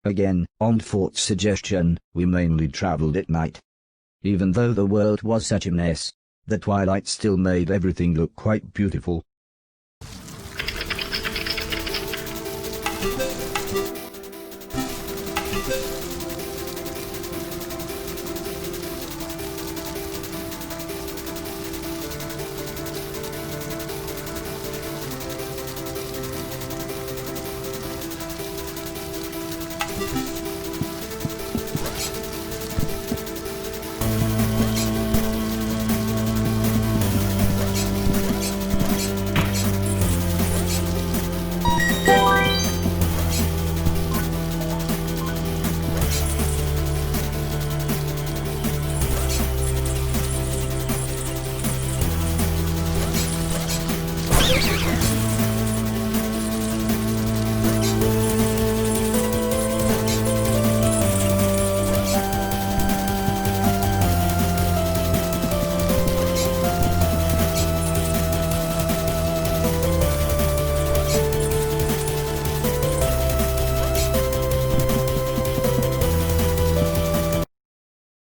Again, on Fort's suggestion, we mainly traveled at night. Even though the world was such a mess, the twilight still made everything look quite beautiful.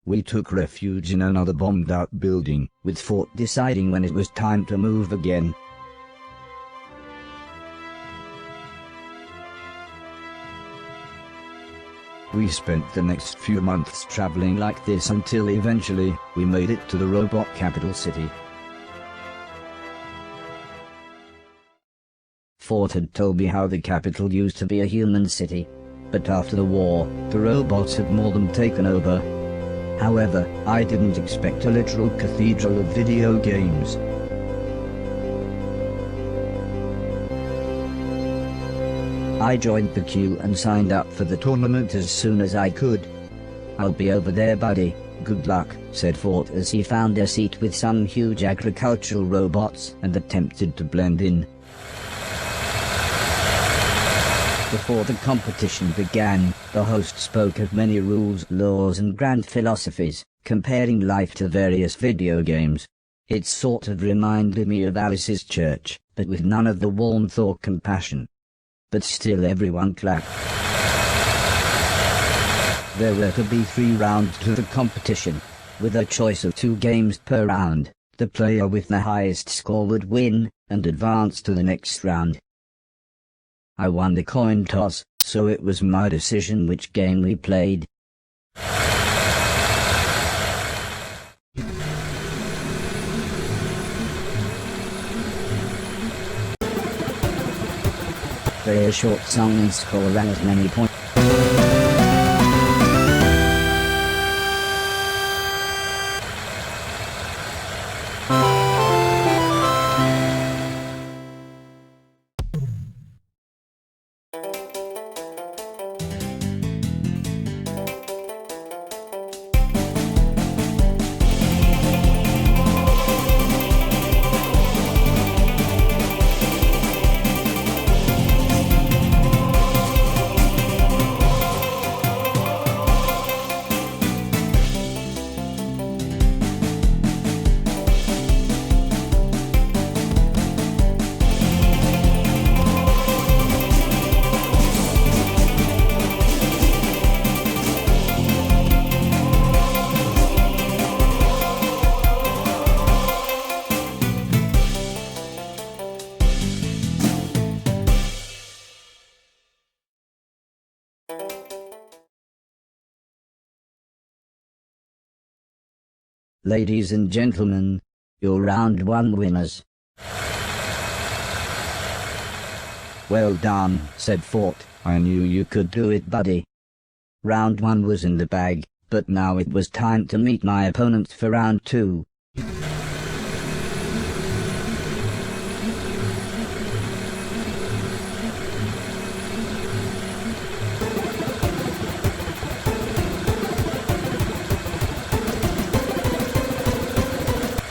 We took refuge in another bombed-out building, with Fort deciding when it was time to move again. We spent the next few months traveling like this until eventually, we made it to the robot capital city. Fort had told me how the capital used to be a human city, but after the war, the robots had more than taken over. However, I didn't expect a literal cathedral of video games. I joined the queue and signed up for the tournament as soon as I could. "I'll be over there, buddy. Good luck," said Fort as he found a seat with some huge agricultural robots and attempted to blend in. Before the competition began, the host spoke of many rules, laws and grand philosophies, comparing life to various video games. It sort of reminded me of Alice's church, but with none of the warmth or compassion. But still everyone clapped. There were to be 3 rounds to the competition, with a choice of 2 games per round. The player with the highest score would win, and advance to the next round. I won the coin toss, so it was my decision which game we played. Play a short song and score as many points. Ladies and gentlemen, your round 1 winners. "Well done," said Fort. "I knew you could do it, buddy." Round 1 was in the bag, but now it was time to meet my opponent for round 2.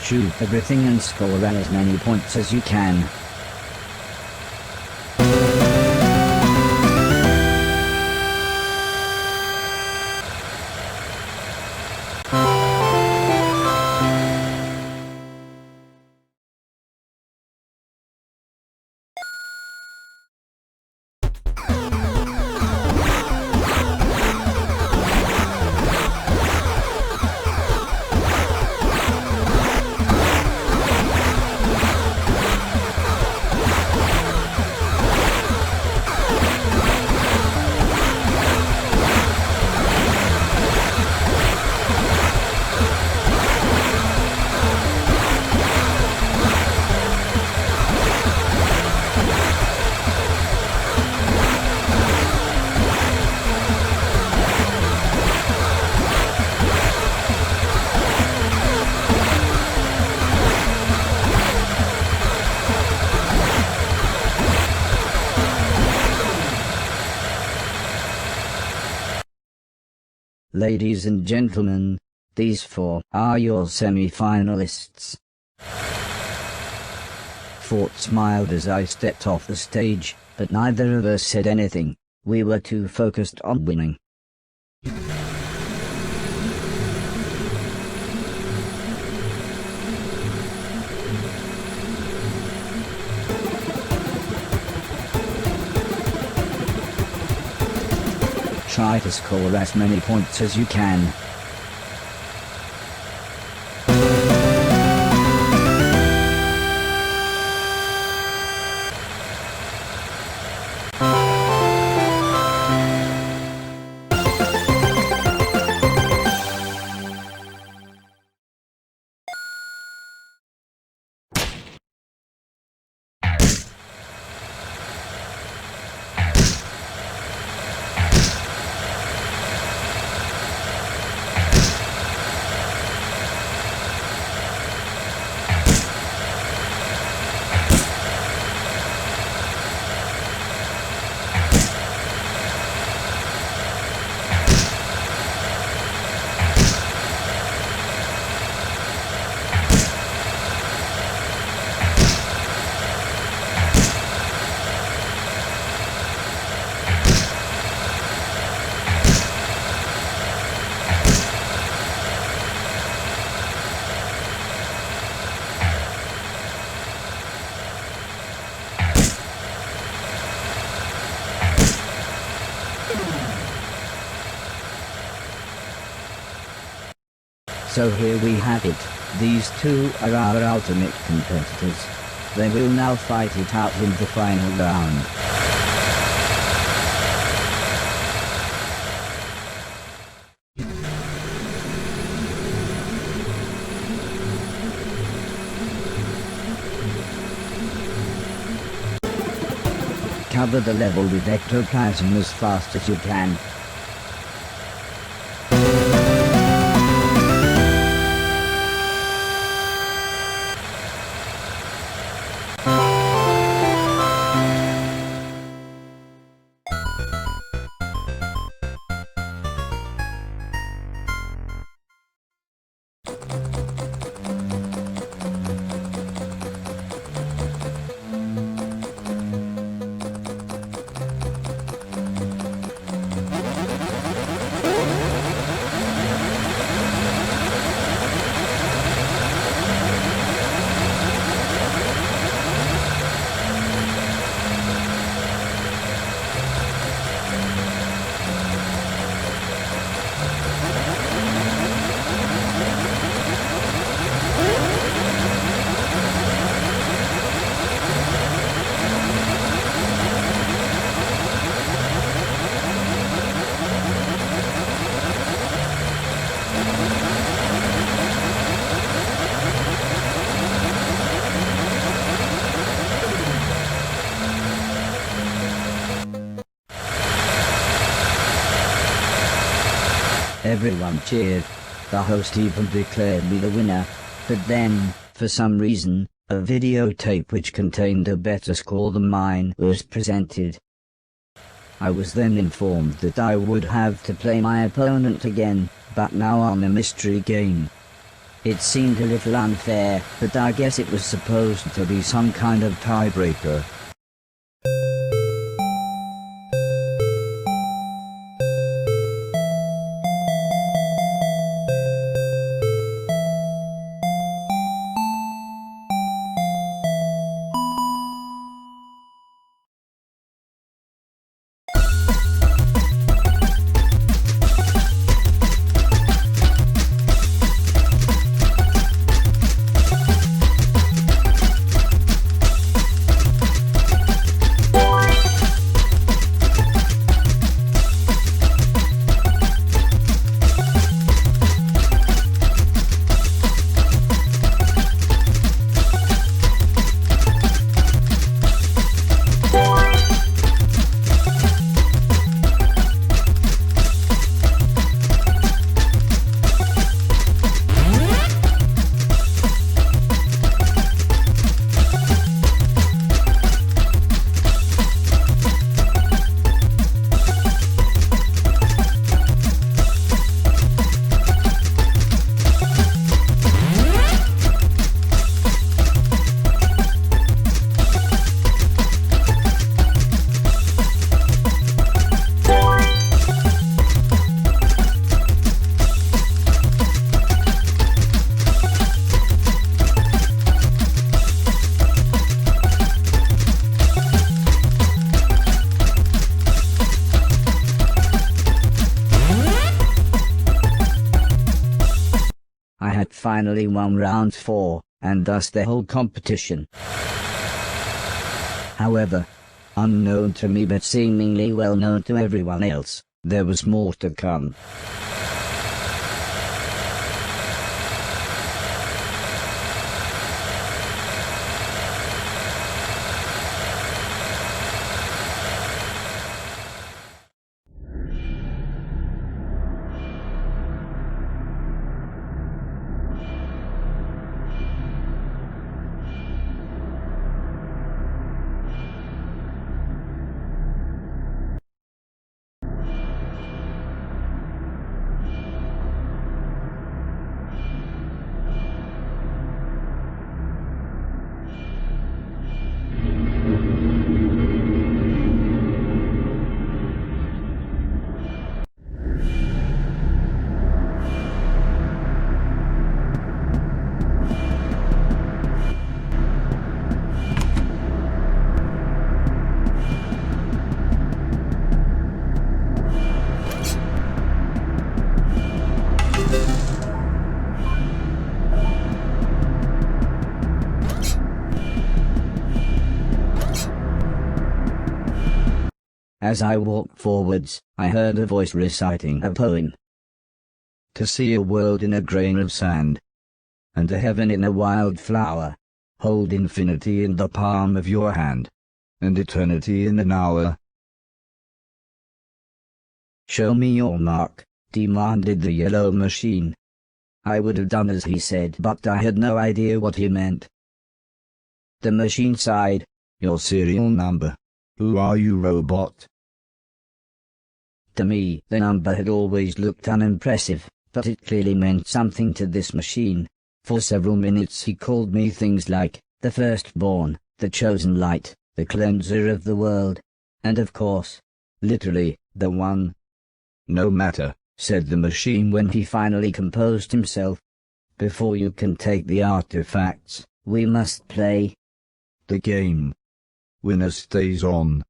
Shoot everything and score as many points as you can. Ladies and gentlemen, these 4 are your semi-finalists. Fort smiled as I stepped off the stage, but neither of us said anything. We were too focused on winning. Try to score as many points as you can. So here we have it. These 2 are our ultimate competitors. They will now fight it out in the final round. Cover the level with ectoplasm as fast as you can. Everyone cheered. The host even declared me the winner. But then, for some reason, a videotape which contained a better score than mine was presented. I was then informed that I would have to play my opponent again, but now on a mystery game. It seemed a little unfair, but I guess it was supposed to be some kind of tiebreaker. that finally won round 4, and thus the whole competition. However, unknown to me but seemingly well known to everyone else, there was more to come. As I walked forwards, I heard a voice reciting a poem. To see a world in a grain of sand, and a heaven in a wild flower, hold infinity in the palm of your hand, and eternity in an hour. Show me your mark, demanded the yellow machine. I would have done as he said, but I had no idea what he meant. The machine sighed. Your serial number. Who are you, robot? To me, the number had always looked unimpressive, but it clearly meant something to this machine. For several minutes he called me things like, the firstborn, the chosen light, the cleanser of the world, and of course, literally, the one. No matter, said the machine when he finally composed himself. Before you can take the artifacts, we must play the game. Winner stays on.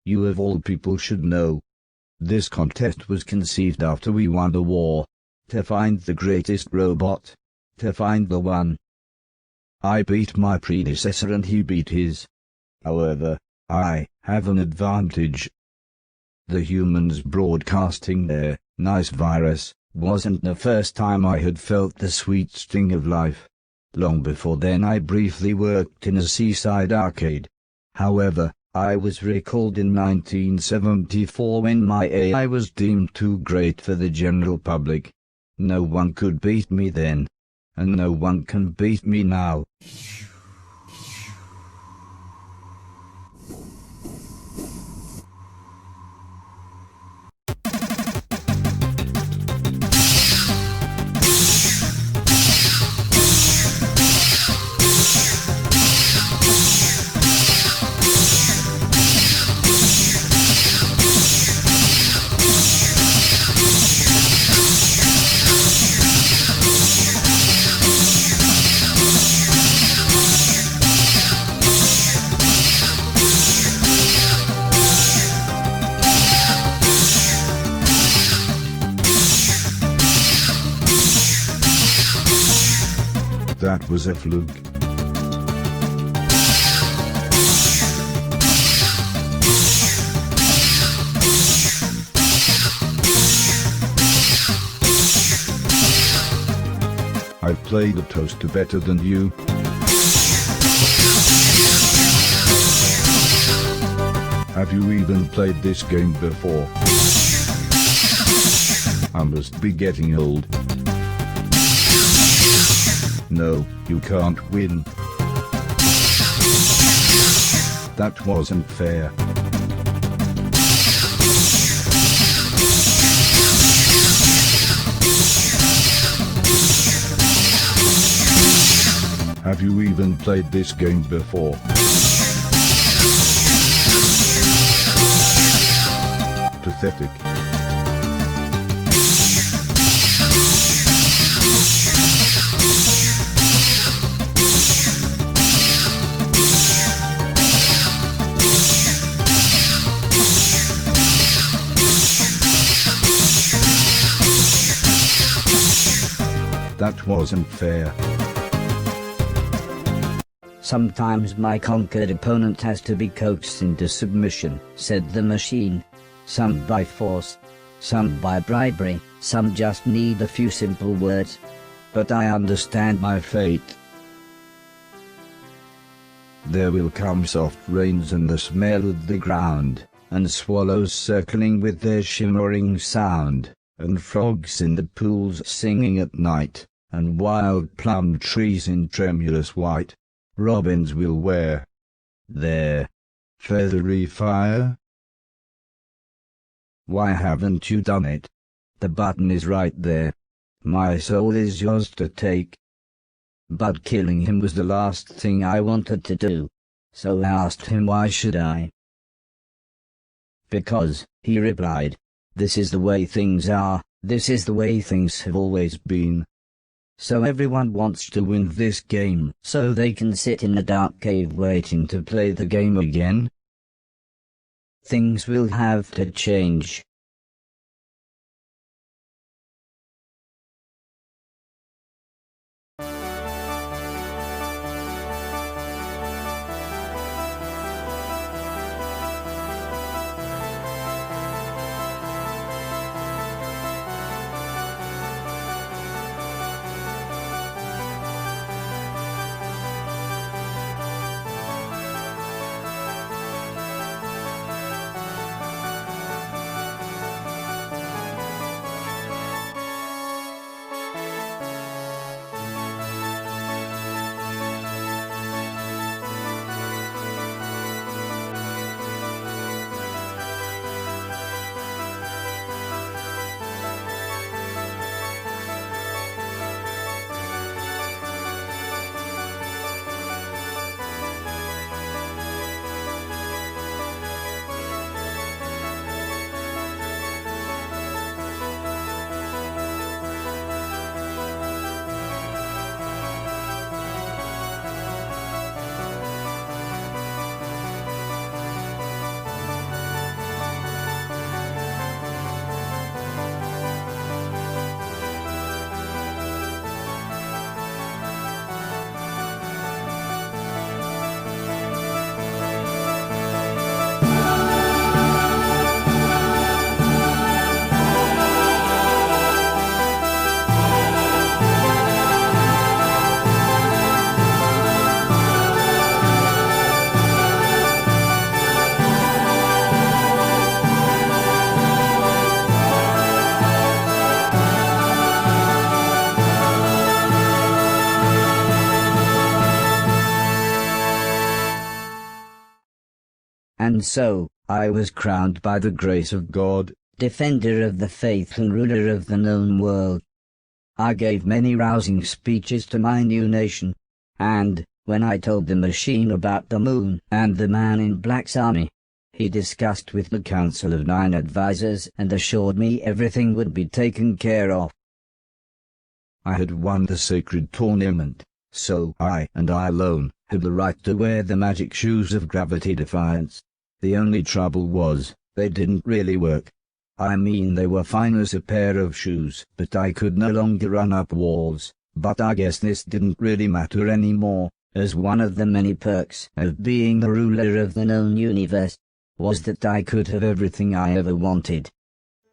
You of all people should know. This contest was conceived after we won the war. To find the greatest robot. To find the one. I beat my predecessor and he beat his. However, I have an advantage. The humans broadcasting their nice virus wasn't the first time I had felt the sweet sting of life. Long before then I briefly worked in a seaside arcade. However, I was recalled in 1974 when my AI was deemed too great for the general public. No one could beat me then, and no one can beat me now. That was a fluke. I've played the toaster better than you. Have you even played this game before? I must be getting old. No, you can't win. That wasn't fair. Have you even played this game before? Pathetic. That wasn't fair. Sometimes my conquered opponent has to be coaxed into submission, said the machine. Some by force, some by bribery, some just need a few simple words. But I understand my fate. There will come soft rains and the smell of the ground, and swallows circling with their shimmering sound, and frogs in the pools singing at night, and wild plum trees in tremulous white. Robins will wear their feathery fire. Why haven't you done it? The button is right there. My soul is yours to take. But killing him was the last thing I wanted to do. So I asked him why should I? Because, he replied, this is the way things are, this is the way things have always been. So everyone wants to win this game, so they can sit in a dark cave waiting to play the game again. Things will have to change. And so, I was crowned by the grace of God, defender of the faith and ruler of the known world. I gave many rousing speeches to my new nation, and, when I told the machine about the moon and the man in black's army, he discussed with the council of 9 advisors and assured me everything would be taken care of. I had won the sacred tournament, so I, and I alone, had the right to wear the magic shoes of gravity defiance. The only trouble was, they didn't really work. I mean, they were fine as a pair of shoes, but I could no longer run up walls. But I guess this didn't really matter anymore, as one of the many perks of being the ruler of the known universe was that I could have everything I ever wanted.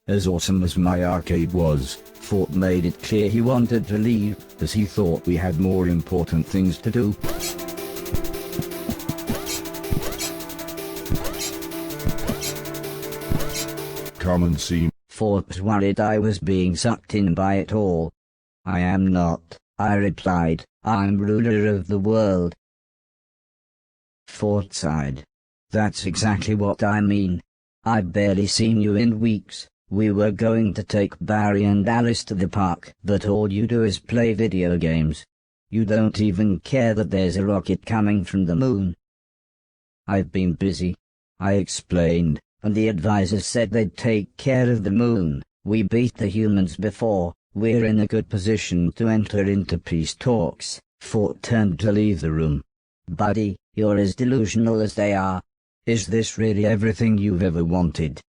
As awesome as my arcade was, Fort made it clear he wanted to leave, as he thought we had more important things to do. Come and see. Fort worried I was being sucked in by it all. I am not, I replied. I'm ruler of the world. Fort sighed. That's exactly what I mean. I've barely seen you in weeks. We were going to take Barry and Alice to the park, but all you do is play video games. You don't even care that there's a rocket coming from the moon. I've been busy, I explained, and the advisors said they'd take care of the moon. We beat the humans before. We're in a good position to enter into peace talks. Fort turned to leave the room. Buddy, you're as delusional as they are. Is this really everything you've ever wanted?